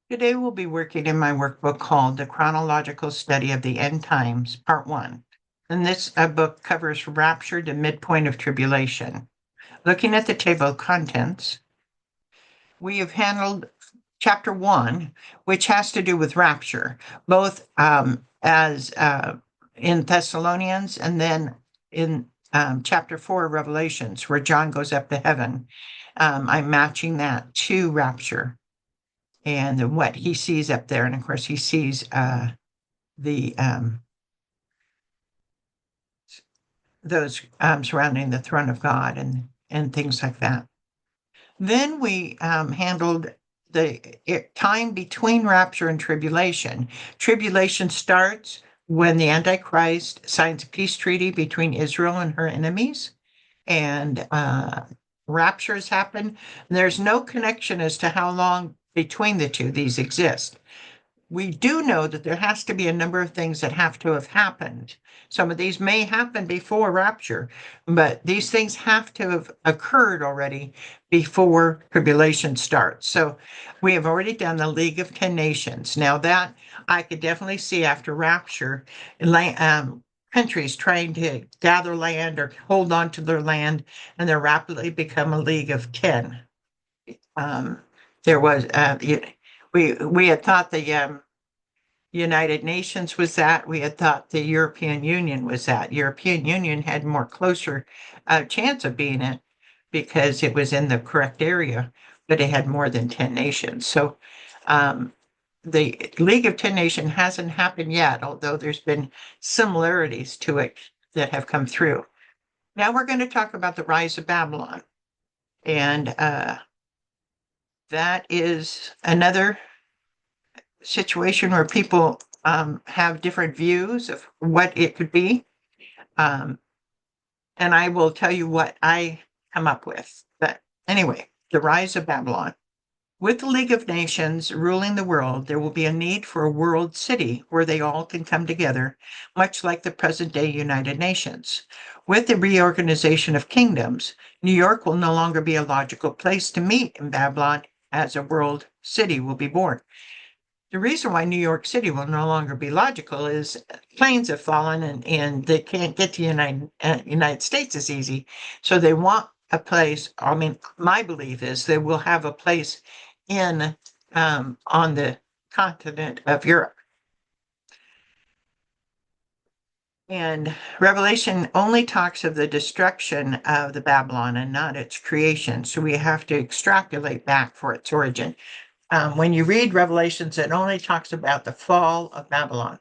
Today we'll be working in my workbook called The Chronological Study of the End Times, Part 1. And this book covers rapture to midpoint of tribulation. Looking at the table of contents, we have handled chapter 1, which has to do with rapture, both as in Thessalonians and then in chapter 4 of Revelations, where John goes up to heaven. I'm matching that to rapture and what he sees up there. And of course, he sees the those surrounding the throne of God and things like that. Then we handled the time between rapture and tribulation. Tribulation starts when the Antichrist signs a peace treaty between Israel and her enemies, and raptures happen. There's no connection as to how long between the two these exist. We do know that there has to be a number of things that have to have happened. Some of these may happen before rapture, but these things have to have occurred already before tribulation starts. So we have already done the League of 10 Nations. Now that I could definitely see after rapture, countries trying to gather land or hold on to their land, and they're rapidly become a League of 10. There was we had thought the United Nations was that. We had thought the European Union was that. European Union had more closer chance of being it because it was in the correct area, but it had more than 10 nations. So the League of 10 Nations hasn't happened yet, although there's been similarities to it that have come through. Now we're going to talk about the rise of Babylon. And that is another situation where people have different views of what it could be. And I will tell you what I come up with. But anyway, the rise of Babylon. With the League of Nations ruling the world, there will be a need for a world city where they all can come together, much like the present day United Nations. With the reorganization of kingdoms, New York will no longer be a logical place to meet in Babylon, as a world city will be born. The reason why New York City will no longer be logical is planes have fallen and they can't get to United States as easy. So they want a place. I mean, my belief is they will have a place in on the continent of Europe. And Revelation only talks of the destruction of the Babylon and not its creation. So we have to extrapolate back for its origin. When you read Revelations, it only talks about the fall of Babylon.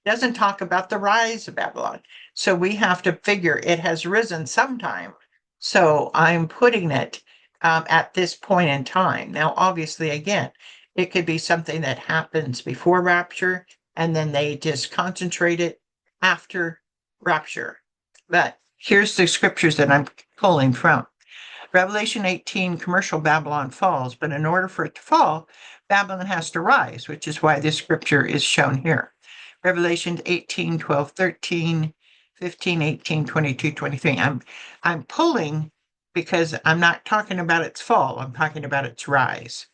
It doesn't talk about the rise of Babylon. So we have to figure it has risen sometime. So I'm putting it at this point in time. Now, obviously, again, it could be something that happens before rapture, and then they just concentrate it after rapture. But here's the scriptures that I'm pulling from. Revelation 18, commercial Babylon falls, but in order for it to fall, Babylon has to rise, which is why this scripture is shown here. Revelation 18, 12, 13, 15, 18, 22, 23. I'm pulling because I'm not talking about its fall, I'm talking about its rise.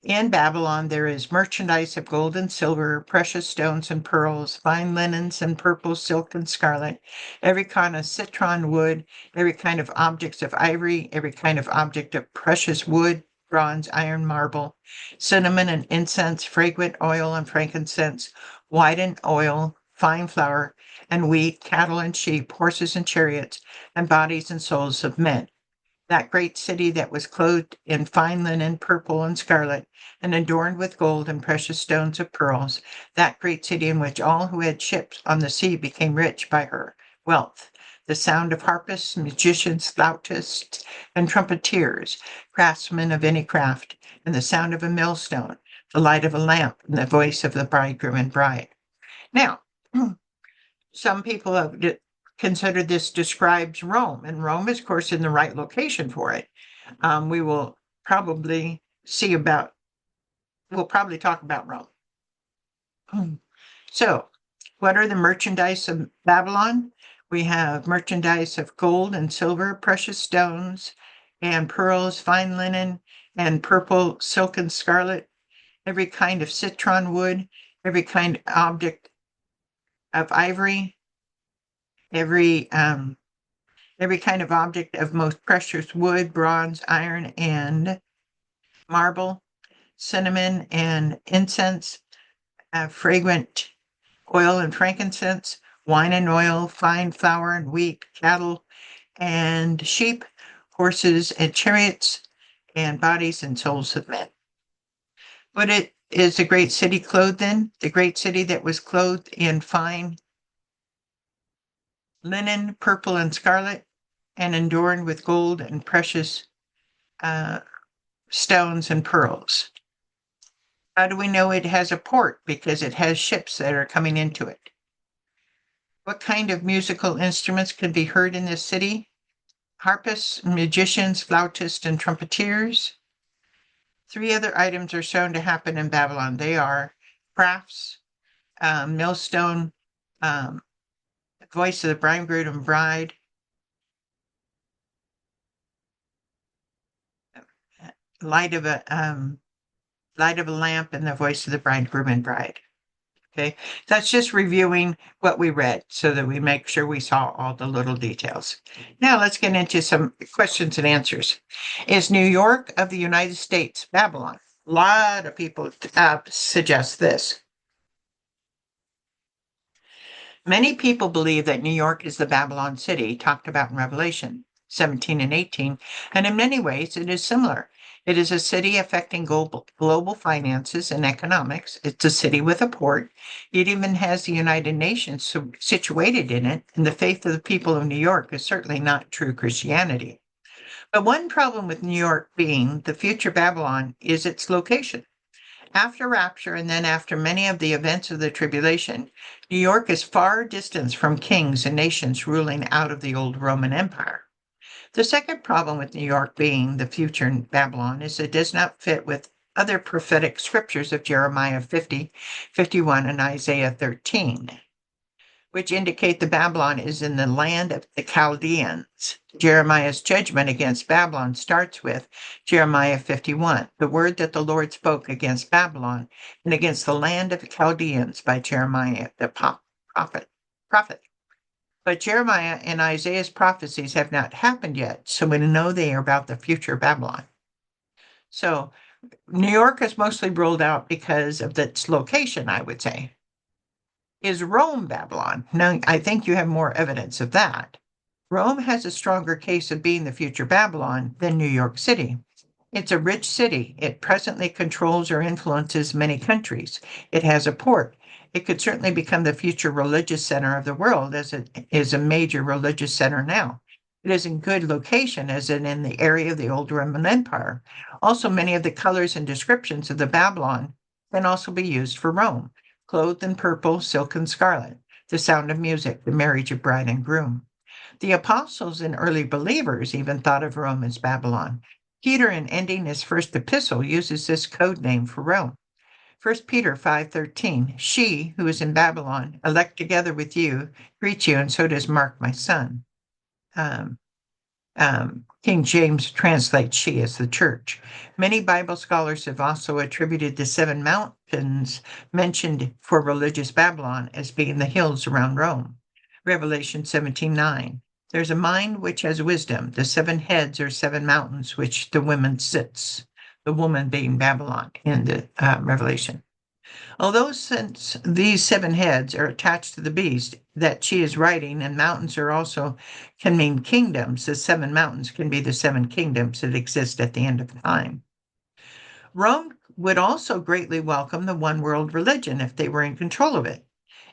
In Babylon, there is merchandise of gold and silver, precious stones and pearls, fine linens and purple, silk and scarlet, every kind of citron wood, every kind of objects of ivory, every kind of object of precious wood, bronze, iron, marble, cinnamon and incense, fragrant oil and frankincense, whitened oil, fine flour, and wheat, cattle and sheep, horses and chariots, and bodies and souls of men. That great city that was clothed in fine linen, purple and scarlet, and adorned with gold and precious stones of pearls, that great city in which all who had ships on the sea became rich by her wealth. The sound of harpists, magicians, flautists, and trumpeters, craftsmen of any craft, and the sound of a millstone, the light of a lamp, and the voice of the bridegroom and bride. Now, some people have considered this describes Rome, and Rome is, of course, in the right location for it. We will probably we'll probably talk about Rome. So, what are the merchandise of Babylon? We have merchandise of gold and silver, precious stones and pearls, fine linen, and purple, silk and scarlet, every kind of citron wood, every kind of object of ivory, every kind of object of most precious wood, bronze, iron, and marble, cinnamon and incense, fragrant oil and frankincense, wine and oil, fine flour and wheat, cattle and sheep, horses and chariots, and bodies and souls of men. But it is a great city clothed in, the great city that was clothed in fine linen, purple and scarlet, and adorned with gold and precious uh, stones and pearls. How do we know it has a port? Because it has ships that are coming into it. What kind of musical instruments can be heard in this city? Harpists, magicians, flautists, and trumpeters. 3 other items are shown to happen in Babylon. They are crafts, millstone, voice of the bridegroom and bride, light of a lamp, and the voice of the bridegroom and bride. Okay, that's just reviewing what we read so that we make sure we saw all the little details. Now let's get into some questions and answers. Is New York of the United States Babylon? A lot of people suggest this. Many people believe that New York is the Babylon city talked about in Revelation 17 and 18, and in many ways it is similar. It is a city affecting global finances and economics. It's a city with a port. It even has the United Nations situated in it, and the faith of the people of New York is certainly not true Christianity. But one problem with New York being the future Babylon is its location. After rapture and then after many of the events of the tribulation, New York is far distant from kings and nations ruling out of the old Roman Empire. The second problem with New York being the future in Babylon is it does not fit with other prophetic scriptures of Jeremiah 50, 51, and Isaiah 13, which indicate that Babylon is in the land of the Chaldeans. Jeremiah's judgment against Babylon starts with Jeremiah 51, the word that the Lord spoke against Babylon and against the land of the Chaldeans by Jeremiah the prophet. But Jeremiah and Isaiah's prophecies have not happened yet, so we know they are about the future Babylon. So New York is mostly ruled out because of its location, I would say. Is Rome Babylon? Now, I think you have more evidence of that. Rome has a stronger case of being the future Babylon than New York City. It's a rich city. It presently controls or influences many countries. It has a port. It could certainly become the future religious center of the world, as it is a major religious center now. It is in good location, as in the area of the old Roman Empire. Also, many of the colors and descriptions of the Babylon can also be used for Rome, clothed in purple, silk, and scarlet, the sound of music, the marriage of bride and groom. The apostles and early believers even thought of Rome as Babylon. Peter, in ending his first epistle, uses this code name for Rome. 1 Peter 5:13, she who is in Babylon, elect together with you, greets you, and so does Mark, my son. King James translates she as the church. Many Bible scholars have also attributed the 7 mountains mentioned for religious Babylon as being the hills around Rome. Revelation 17:9. There's a mind which has wisdom. The 7 heads are 7 mountains which the woman sits, the woman being Babylon in the Revelation. Although since these 7 heads are attached to the beast that she is riding, and mountains are also can mean kingdoms, the 7 mountains can be the 7 kingdoms that exist at the end of time. Rome would also greatly welcome the one world religion if they were in control of it.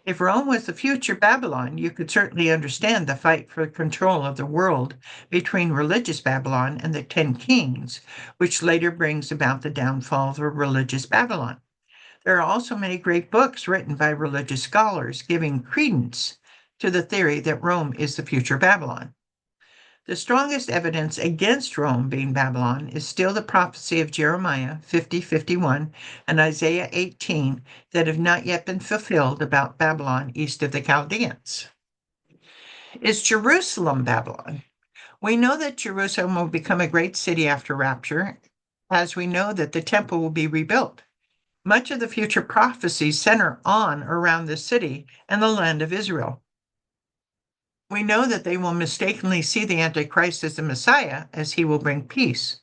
If Rome was the future Babylon, you could certainly understand the fight for control of the world between religious Babylon and the 10 kings, which later brings about the downfall of religious Babylon. There are also many great books written by religious scholars giving credence to the theory that Rome is the future Babylon. The strongest evidence against Rome being Babylon is still the prophecy of Jeremiah 50:51 and Isaiah 18 that have not yet been fulfilled about Babylon east of the Chaldeans. Is Jerusalem Babylon? We know that Jerusalem will become a great city after rapture, as we know that the temple will be rebuilt. Much of the future prophecies center on or around the city and the land of Israel. We know that they will mistakenly see the Antichrist as the Messiah, as he will bring peace.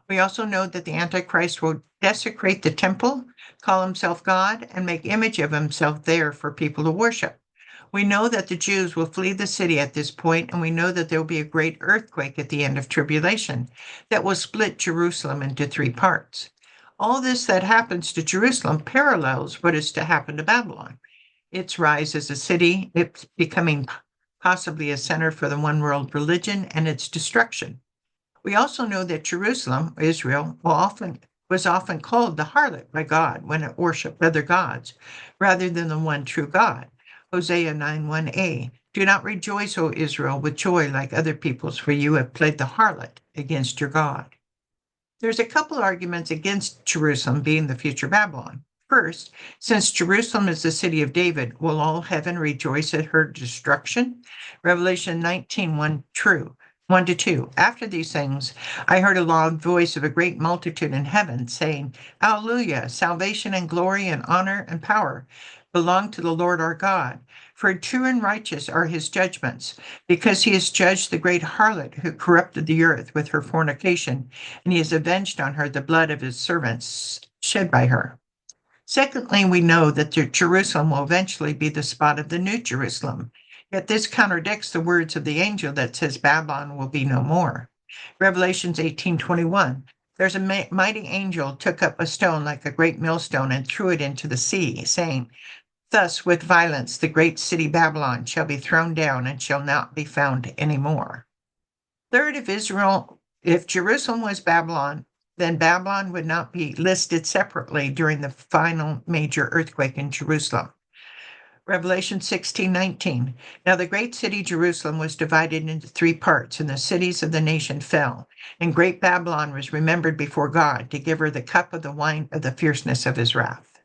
We also know that the Antichrist will desecrate the temple, call himself God, and make image of himself there for people to worship. We know that the Jews will flee the city at this point, and we know that there will be a great earthquake at the end of tribulation that will split Jerusalem into three parts. All this that happens to Jerusalem parallels what is to happen to Babylon. Its rise as a city, its becoming possibly a center for the one world religion, and its destruction. We also know that Jerusalem, Israel, was often called the harlot by God when it worshiped other gods rather than the one true God. Hosea 9:1a. Do not rejoice, O Israel, with joy like other peoples, for you have played the harlot against your God. There's a couple arguments against Jerusalem being the future Babylon. First, since Jerusalem is the city of David, will all heaven rejoice at her destruction? Revelation 19:1 true. 1 to 2. After these things, I heard a loud voice of a great multitude in heaven saying, Alleluia, salvation and glory and honor and power belong to the Lord our God. For true and righteous are his judgments, because he has judged the great harlot who corrupted the earth with her fornication, and he has avenged on her the blood of his servants shed by her. Secondly, we know that Jerusalem will eventually be the spot of the New Jerusalem. Yet this contradicts the words of the angel that says Babylon will be no more. Revelations 18:21. There's a mighty angel took up a stone like a great millstone and threw it into the sea, saying, Thus with violence the great city Babylon shall be thrown down and shall not be found any more. Third, if Jerusalem was Babylon, then Babylon would not be listed separately during the final major earthquake in Jerusalem. Revelation 16:19. Now the great city Jerusalem was divided into three parts, and the cities of the nation fell. And great Babylon was remembered before God to give her the cup of the wine of the fierceness of his wrath.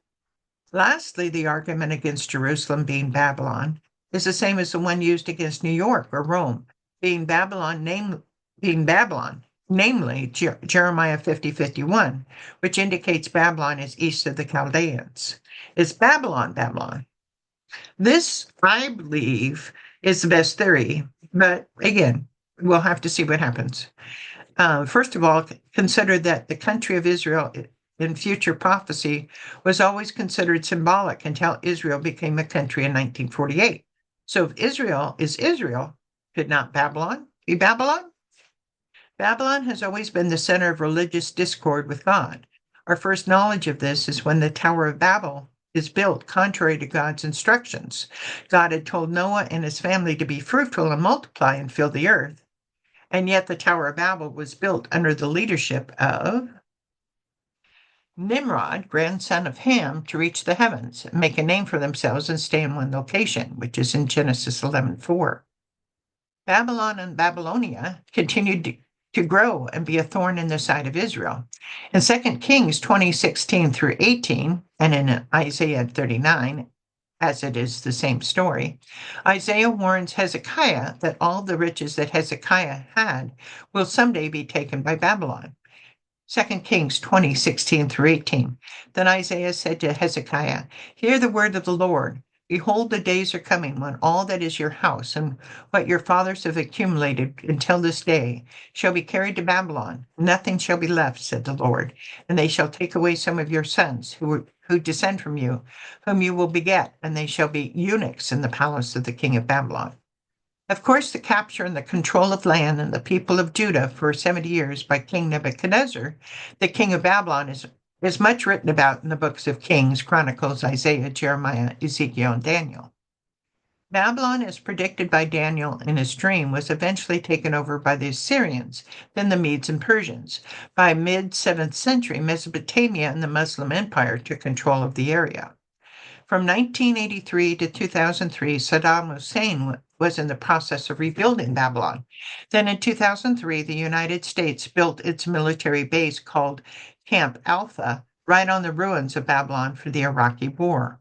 Lastly, the argument against Jerusalem being Babylon is the same as the one used against New York or Rome, being Babylon, namely Jeremiah 50:51, which indicates Babylon is east of the Chaldeans. Is Babylon? This, I believe, is the best theory, but again, we'll have to see what happens. First of all, consider that the country of Israel in future prophecy was always considered symbolic until Israel became a country in 1948. So if Israel is Israel, could not Babylon be Babylon? Babylon has always been the center of religious discord with God. Our first knowledge of this is when the Tower of Babel is built contrary to God's instructions. God had told Noah and his family to be fruitful and multiply and fill the earth. And yet the Tower of Babel was built under the leadership of Nimrod, grandson of Ham, to reach the heavens, make a name for themselves, and stay in one location, which is in Genesis 11:4. Babylon and Babylonia continued to grow and be a thorn in the side of Israel. In 2 Kings 20:16 through 18, and in Isaiah 39, as it is the same story, Isaiah warns Hezekiah that all the riches that Hezekiah had will someday be taken by Babylon. 2 Kings 20:16 through 18. Then Isaiah said to Hezekiah, Hear the word of the Lord. Behold, the days are coming when all that is your house and what your fathers have accumulated until this day shall be carried to Babylon. Nothing shall be left, said the Lord. And they shall take away some of your sons who descend from you, whom you will beget, and they shall be eunuchs in the palace of the king of Babylon. Of course, the capture and the control of land and the people of Judah for 70 years by King Nebuchadnezzar, the king of Babylon, is much written about in the books of Kings, Chronicles, Isaiah, Jeremiah, Ezekiel, and Daniel. Babylon, as predicted by Daniel in his dream, was eventually taken over by the Assyrians, then the Medes and Persians. By mid-7th century, Mesopotamia and the Muslim Empire took control of the area. From 1983 to 2003, Saddam Hussein was in the process of rebuilding Babylon. Then in 2003, the United States built its military base called Camp Alpha right on the ruins of Babylon for the Iraqi war.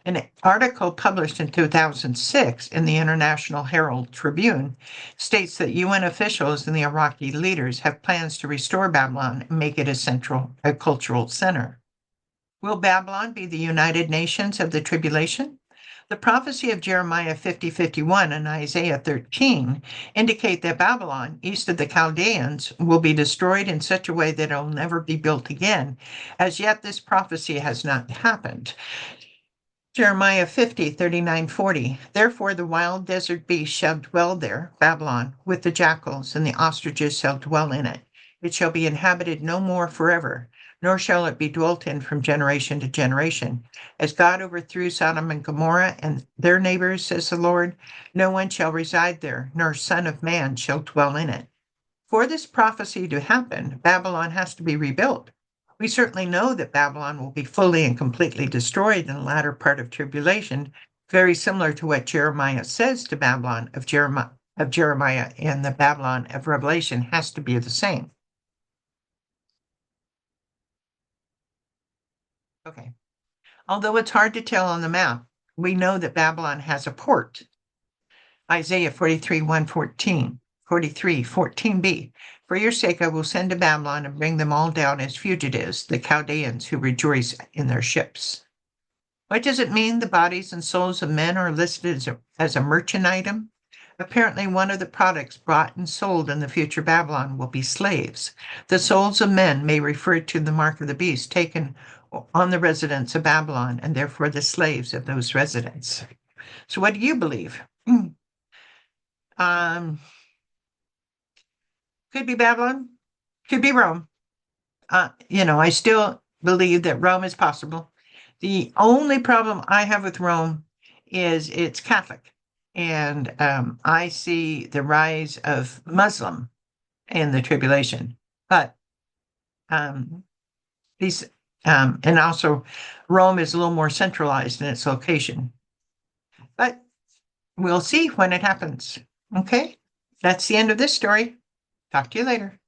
An article published in 2006 in the International Herald Tribune states that UN officials and the Iraqi leaders have plans to restore Babylon and make it a cultural center. Will Babylon be the United Nations of the tribulation? The prophecy of Jeremiah 50:51 and Isaiah 13 indicate that Babylon, east of the Chaldeans, will be destroyed in such a way that it will never be built again. As yet, this prophecy has not happened. Jeremiah 50:39-40. Therefore, the wild desert beast shall dwell there, Babylon, with the jackals, and the ostriches shall dwell in it. It shall be inhabited no more forever, nor shall it be dwelt in from generation to generation. As God overthrew Sodom and Gomorrah and their neighbors, says the Lord, no one shall reside there, nor son of man shall dwell in it. For this prophecy to happen, Babylon has to be rebuilt. We certainly know that Babylon will be fully and completely destroyed in the latter part of tribulation, very similar to what Jeremiah says to Babylon of Jeremiah, and the Babylon of Revelation has to be the same. Okay. Although it's hard to tell on the map, we know that Babylon has a port. Isaiah 43:1-14, 43:14b. For your sake I will send to Babylon and bring them all down as fugitives, the Chaldeans who rejoice in their ships. What does it mean the bodies and souls of men are listed as a merchant item? Apparently, one of the products bought and sold in the future Babylon will be slaves. The souls of men may refer to the mark of the beast taken on the residents of Babylon, and therefore the slaves of those residents. So what do you believe? Could be Babylon, could be Rome. I still believe that Rome is possible. The only problem I have with Rome is it's Catholic. And I see the rise of Muslim in the tribulation. But and also Rome is a little more centralized in its location. But we'll see when it happens. Okay, that's the end of this story. Talk to you later.